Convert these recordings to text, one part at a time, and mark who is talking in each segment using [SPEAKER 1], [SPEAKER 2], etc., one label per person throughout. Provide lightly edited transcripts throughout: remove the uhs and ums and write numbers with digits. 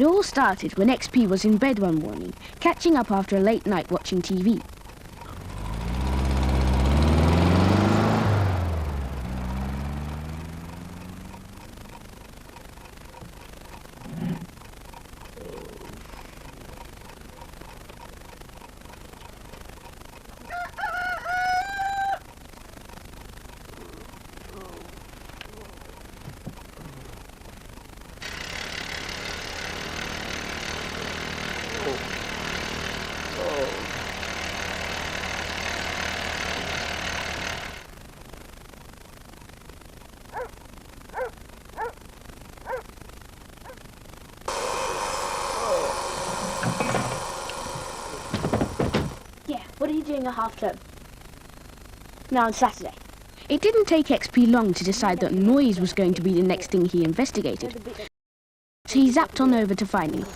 [SPEAKER 1] all started when XP was in bed one morning, catching up after a late night watching TV.
[SPEAKER 2] What are you doing at half term? Now on Saturday.
[SPEAKER 1] It didn't take XP long to decide that noise was going to be the next thing he investigated. So he zapped on over to finding it.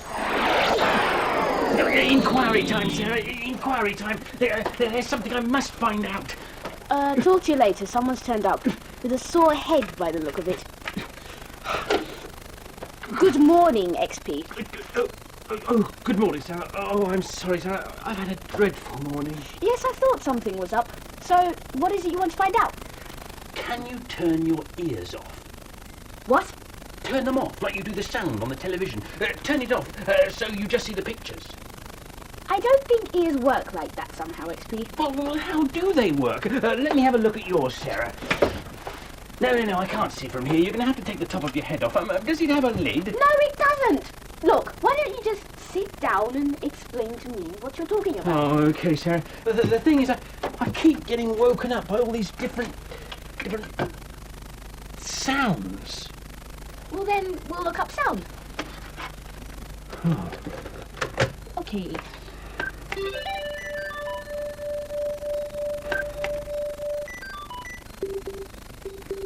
[SPEAKER 3] Inquiry time, Sarah. Inquiry time. There's something I must find out.
[SPEAKER 2] Talk to you later. Someone's turned up with a sore head by the look of it. Good morning, XP.
[SPEAKER 3] Oh, good morning, Sarah. Oh, I'm sorry, Sarah. I've had a dreadful morning.
[SPEAKER 2] Yes, I thought something was up. So, what is it you want to find out?
[SPEAKER 3] Can you turn your ears off?
[SPEAKER 2] What?
[SPEAKER 3] Turn them off, like you do the sound on the television. Turn it off, so you just see the pictures.
[SPEAKER 2] I don't think ears work like that somehow, XP.
[SPEAKER 3] Well, how do they work? Let me have a look at yours, Sarah. No, I can't see from here. You're going to have to take the top of your head off. Does it have a lid?
[SPEAKER 2] No, it doesn't. Look, why don't you just sit down and explain to me what you're talking about?
[SPEAKER 3] Oh, okay, Sarah. The thing is, I keep getting woken up by all these different sounds.
[SPEAKER 2] Well, then we'll look up sound.
[SPEAKER 3] Oh.
[SPEAKER 2] Okay.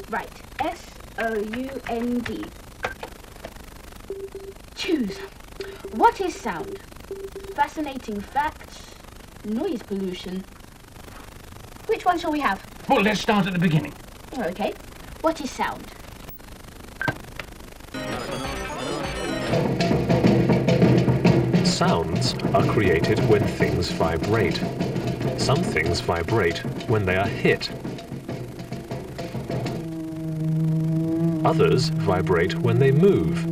[SPEAKER 2] Right. S-O-U-N-D. Choose. What is sound? Fascinating facts. Noise pollution. Which one shall we have?
[SPEAKER 3] Well, let's start at the beginning.
[SPEAKER 2] Okay. What is sound?
[SPEAKER 4] Sounds are created when things vibrate. Some things vibrate when they are hit. Others vibrate when they move.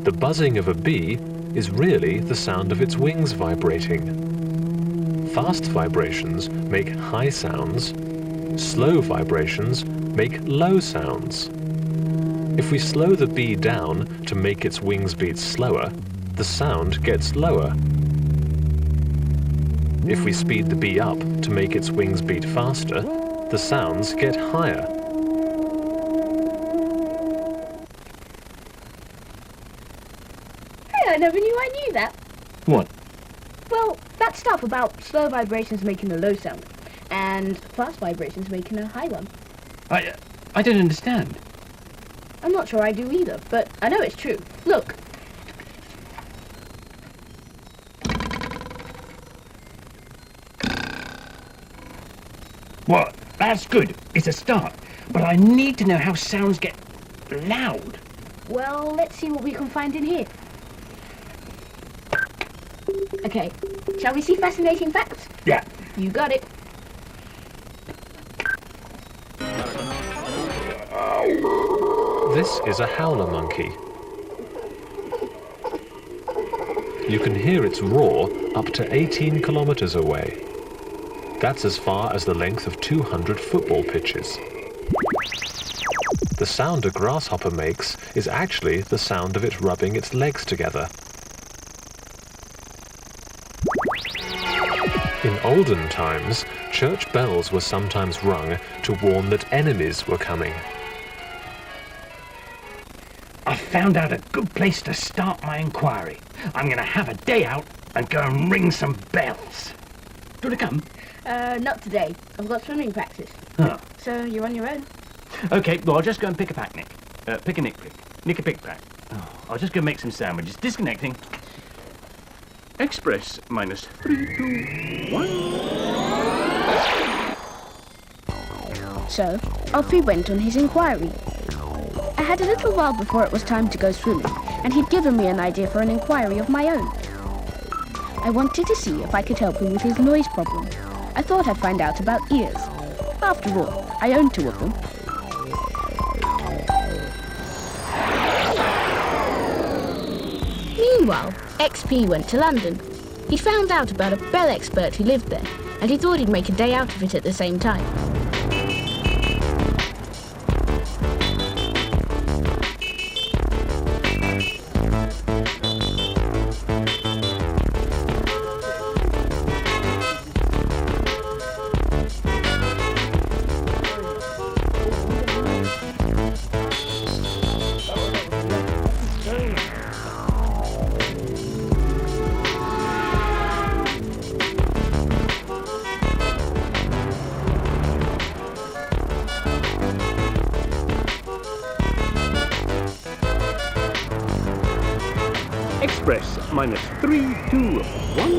[SPEAKER 4] The buzzing of a bee is really the sound of its wings vibrating. Fast vibrations make high sounds. Slow vibrations make low sounds. If we slow the bee down to make its wings beat slower, the sound gets lower. If we speed the bee up to make its wings beat faster, the sounds get higher.
[SPEAKER 2] Hey, I never knew I knew that.
[SPEAKER 3] What?
[SPEAKER 2] Well, that stuff about slow vibrations making a low sound and fast vibrations making a high one.
[SPEAKER 3] I don't understand.
[SPEAKER 2] I'm not sure I do either, but I know it's true. Look.
[SPEAKER 3] Well, that's good. It's a start. But I need to know how sounds get loud.
[SPEAKER 2] Well, let's see what we can find in here. Okay, shall we see fascinating facts?
[SPEAKER 3] Yeah.
[SPEAKER 2] You got it.
[SPEAKER 4] This is a howler monkey. You can hear its roar up to 18 kilometers away. That's as far as the length of 200 football pitches. The sound a grasshopper makes is actually the sound of it rubbing its legs together. In olden times, church bells were sometimes rung to warn that enemies were coming.
[SPEAKER 3] I found out a good place to start my inquiry. I'm going to have a day out and go and ring some bells. Do you want to come?
[SPEAKER 2] Not today. I've got swimming practice.
[SPEAKER 3] Oh.
[SPEAKER 2] So you're on your own.
[SPEAKER 3] Okay, well, I'll just go and pick a pack, Nick. Pick a nick-pick. Nick-a-pick-pack. Oh, I'll just go make some sandwiches. Disconnecting. Express minus 3, 2, 1.
[SPEAKER 1] So, off he went on his inquiry. I had a little while before it was time to go swimming, and he'd given me an idea for an inquiry of my own. I wanted to see if I could help him with his noise problem. I thought I'd find out about ears. After all, I own 2 of them. Meanwhile, XP went to London. He found out about a bell expert who lived there, and he thought he'd make a day out of it at the same time.
[SPEAKER 3] Express minus 3, 2, 1.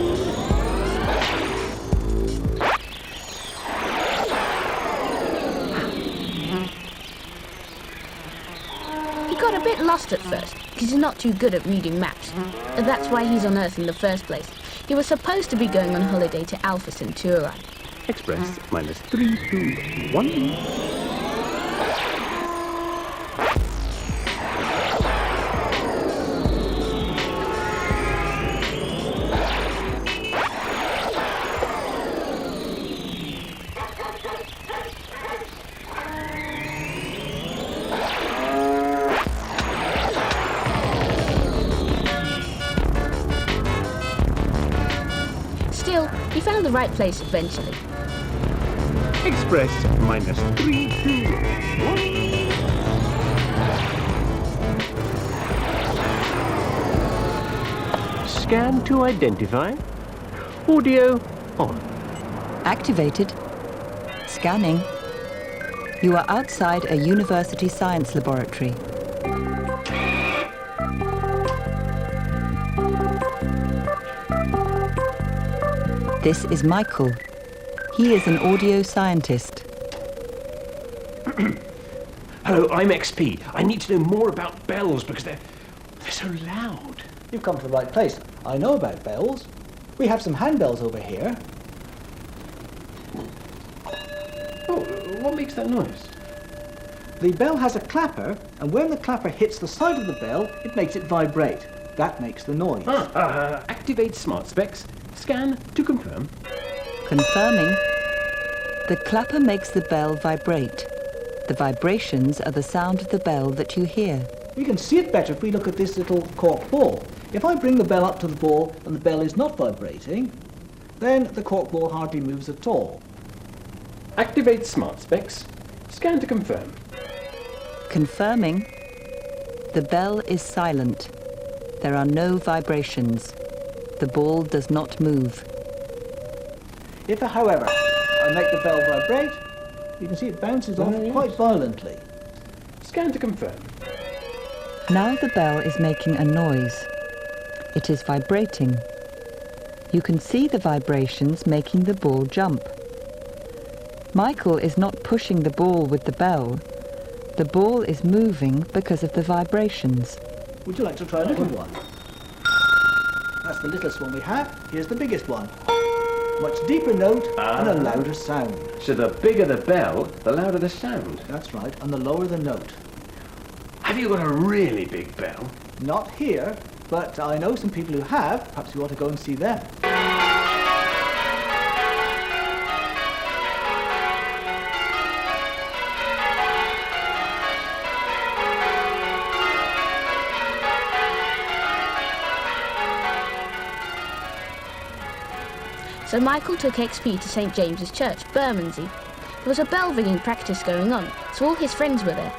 [SPEAKER 1] He got a bit lost at first, because he's not too good at reading maps. And that's why he's on Earth in the first place. He was supposed to be going on holiday to Alpha Centauri.
[SPEAKER 3] Express minus 3, 2, 1.
[SPEAKER 1] Still, he found the right place eventually.
[SPEAKER 3] Express minus 3, 2, 1. Scan to identify. Audio on.
[SPEAKER 5] Activated. Scanning. You are outside a university science laboratory. This is Michael. He is an audio scientist.
[SPEAKER 3] Hello, I'm XP. I need to know more about bells because they're so loud.
[SPEAKER 6] You've come to the right place. I know about bells. We have some handbells over here.
[SPEAKER 3] Oh, what makes that noise?
[SPEAKER 6] The bell has a clapper, and when the clapper hits the side of the bell, it makes it vibrate. That makes the noise.
[SPEAKER 3] Activate smart specs. Scan to confirm.
[SPEAKER 5] Confirming. The clapper makes the bell vibrate. The vibrations are the sound of the bell that you hear.
[SPEAKER 6] We can see it better if we look at this little cork ball. If I bring the bell up to the ball and the bell is not vibrating, then the cork ball hardly moves at all.
[SPEAKER 3] Activate smart specs. Scan to confirm.
[SPEAKER 5] Confirming. The bell is silent. There are no vibrations. The ball does not move.
[SPEAKER 6] If, however, I make the bell vibrate, you can see it bounces off quite violently.
[SPEAKER 3] Scan to confirm.
[SPEAKER 5] Now the bell is making a noise. It is vibrating. You can see the vibrations making the ball jump. Michael is not pushing the ball with the bell. The ball is moving because of the vibrations.
[SPEAKER 6] Would you like to try a little one? That's the littlest one we have. Here's the biggest one. Much deeper note and a louder sound.
[SPEAKER 3] So the bigger the bell, the louder the sound.
[SPEAKER 6] That's right, and the lower the note.
[SPEAKER 3] Have you got a really big bell?
[SPEAKER 6] Not here, but I know some people who have. Perhaps you ought to go and see them.
[SPEAKER 1] So Michael took XP to St. James's Church, Bermondsey. There was a bell ringing practice going on, so all his friends were there.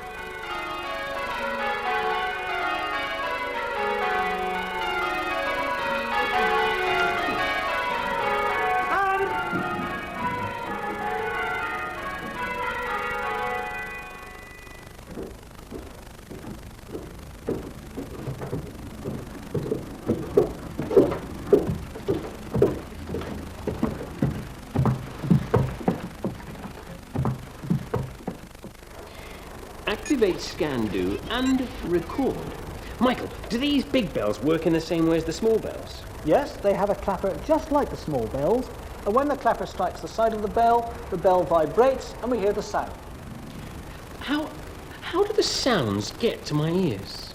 [SPEAKER 3] Activate scan do and record. Michael, do these big bells work in the same way as the small bells?
[SPEAKER 6] Yes, they have a clapper just like the small bells, and when the clapper strikes the side of the bell vibrates and we hear the sound.
[SPEAKER 3] How do the sounds get to my ears?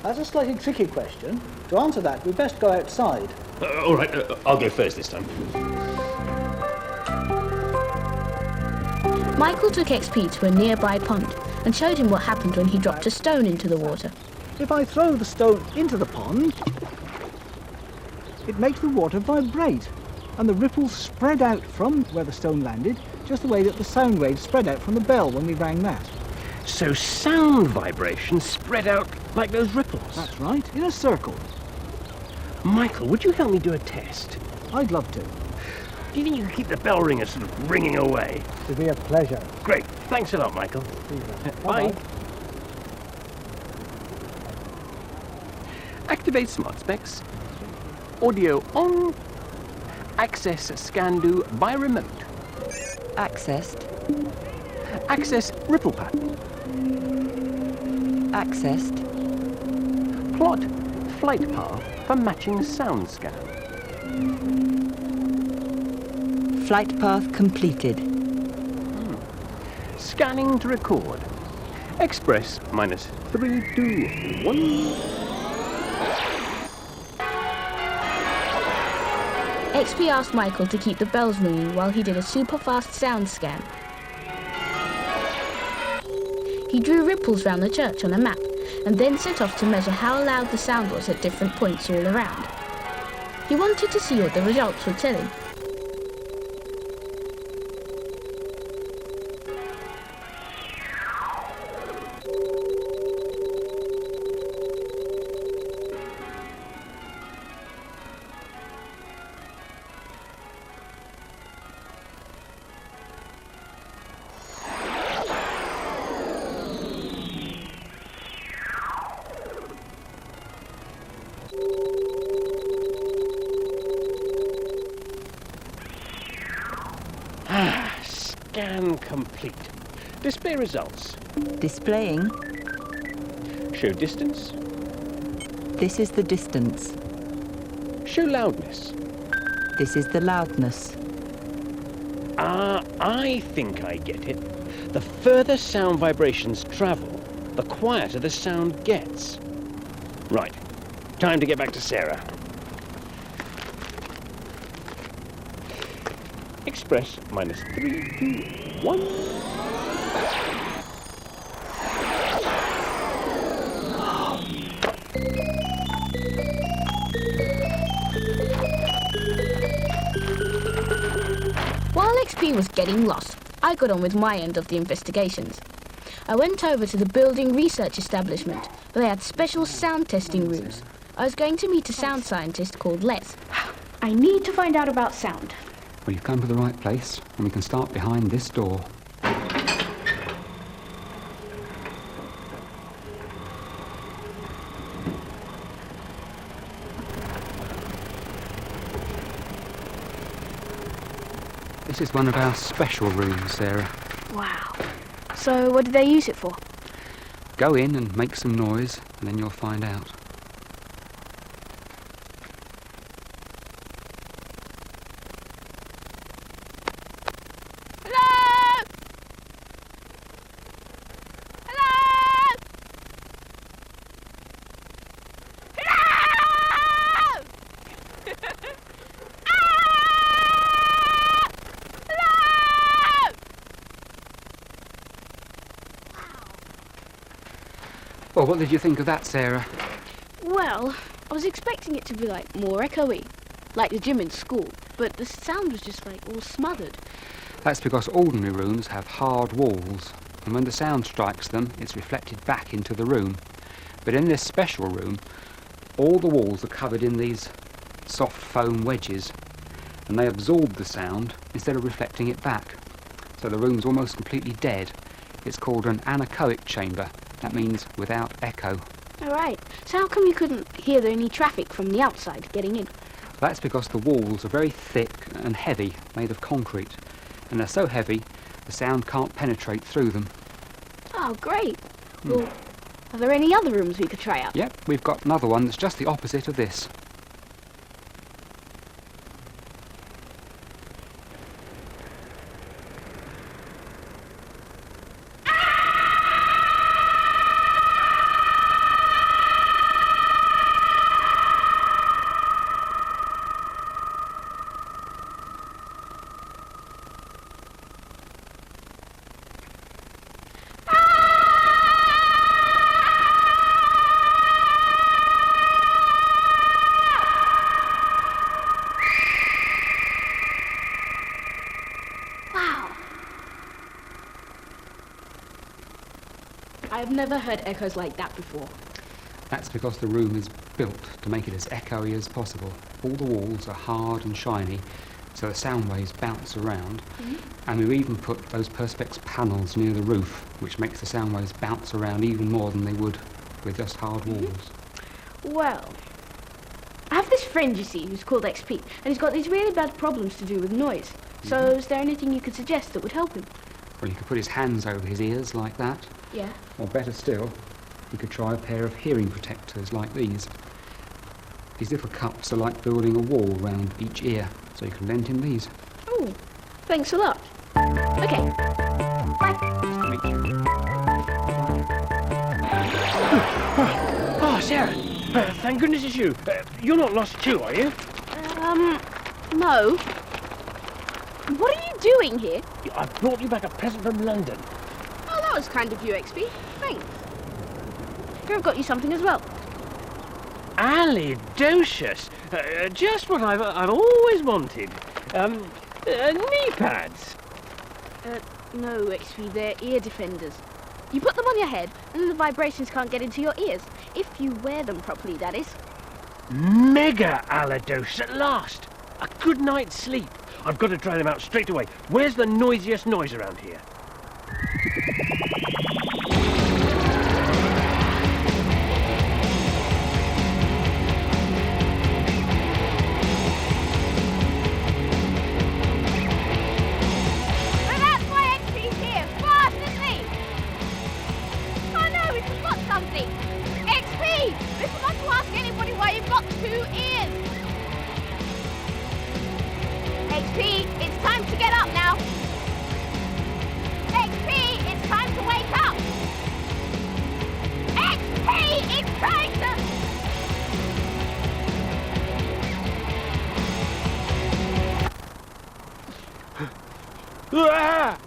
[SPEAKER 6] That's a slightly tricky question. To answer that, we'd best go outside.
[SPEAKER 3] All right, I'll go first this time.
[SPEAKER 1] Michael took XP to a nearby pond and showed him what happened when he dropped a stone into the water.
[SPEAKER 6] If I throw the stone into the pond, it makes the water vibrate, and the ripples spread out from where the stone landed, just the way that the sound waves spread out from the bell when we rang that.
[SPEAKER 3] So sound vibrations spread out like those ripples?
[SPEAKER 6] That's right, in a circle.
[SPEAKER 3] Michael, would you help me do a test?
[SPEAKER 6] I'd love to.
[SPEAKER 3] Do you think you could keep the bell ringer sort of ringing away?
[SPEAKER 6] It'd be a pleasure.
[SPEAKER 3] Great. Thanks a lot, Michael.
[SPEAKER 6] Bye.
[SPEAKER 3] Activate smart specs. Audio on. Access Scandu by remote.
[SPEAKER 5] Accessed.
[SPEAKER 3] Access ripple pattern.
[SPEAKER 5] Accessed.
[SPEAKER 3] Plot flight path for matching sound scan.
[SPEAKER 5] Flight path completed.
[SPEAKER 3] Scanning to record. Express -3, 2, 1.
[SPEAKER 1] XP asked Michael to keep the bells ringing while he did a super fast sound scan. He drew ripples round the church on a map and then set off to measure how loud the sound was at different points all around. He wanted to see what the results would tell him.
[SPEAKER 3] Scan complete. Display results.
[SPEAKER 5] Displaying.
[SPEAKER 3] Show distance.
[SPEAKER 5] This is the distance.
[SPEAKER 3] Show loudness.
[SPEAKER 5] This is the loudness.
[SPEAKER 3] I think I get it. The further sound vibrations travel, the quieter the sound gets. Right. Time to get back to Sarah. Express -3, 2, 1.
[SPEAKER 1] While XP was getting lost, I got on with my end of the investigations. I went over to the building research establishment, where they had special sound testing rooms. I was going to meet a sound scientist called Les.
[SPEAKER 2] I need to find out about sound.
[SPEAKER 7] Well, you've come to the right place, and we can start behind this door. This is one of our special rooms, Sarah.
[SPEAKER 2] Wow. So what do they use it for?
[SPEAKER 7] Go in and make some noise, and then you'll find out. Well, what did you think of that, Sarah?
[SPEAKER 2] Well, I was expecting it to be like more echoey, like the gym in school, but the sound was just like all smothered.
[SPEAKER 7] That's because ordinary rooms have hard walls, and when the sound strikes them, it's reflected back into the room. But in this special room, all the walls are covered in these soft foam wedges, and they absorb the sound instead of reflecting it back. So the room's almost completely dead. It's called an anechoic chamber. That means without echo.
[SPEAKER 2] All right. So how come you couldn't hear any traffic from the outside getting in?
[SPEAKER 7] That's because the walls are very thick and heavy, made of concrete. And they're so heavy, the sound can't penetrate through them.
[SPEAKER 2] Oh, great. Well, Are there any other rooms we could try out?
[SPEAKER 7] Yep, we've got another one that's just the opposite of this.
[SPEAKER 2] Wow. I've never heard echoes like that before.
[SPEAKER 7] That's because the room is built to make it as echoey as possible. All the walls are hard and shiny, so the sound waves bounce around. And we've even put those Perspex panels near the roof, which makes the sound waves bounce around even more than they would with just hard walls.
[SPEAKER 2] Well, I have this friend, you see, who's called XP, and he's got these really bad problems to do with noise. So is there anything you could suggest that would help him?
[SPEAKER 7] Well, you could put his hands over his ears like that.
[SPEAKER 2] Yeah.
[SPEAKER 7] Or better still, you could try a pair of hearing protectors like these. These little cups are like building a wall round each ear, so you can lend him these.
[SPEAKER 2] Oh, thanks a lot. Okay. Bye.
[SPEAKER 3] Oh, Sarah, thank goodness it's you. You're not lost too, are you?
[SPEAKER 2] No. What are you doing here?
[SPEAKER 3] I brought you back a present from London.
[SPEAKER 2] Oh, that was kind of you, XP. Thanks. Here, I've got you something as well.
[SPEAKER 3] Alidocious. Just what I've always wanted. Knee pads.
[SPEAKER 2] No, XP, they're ear defenders. You put them on your head, and then the vibrations can't get into your ears. If you wear them properly, that is.
[SPEAKER 3] Mega Alidocious at last. A good night's sleep. I've got to try them out straight away. Where's the noisiest noise around here?
[SPEAKER 2] Well, that's why XP's here. Fast asleep. Oh no, we forgot something. XP, we forgot to ask anybody why you've got 2 ears. XP, it's time to get up now. XP, it's time to wake up. XP, it's time to...
[SPEAKER 3] Ah!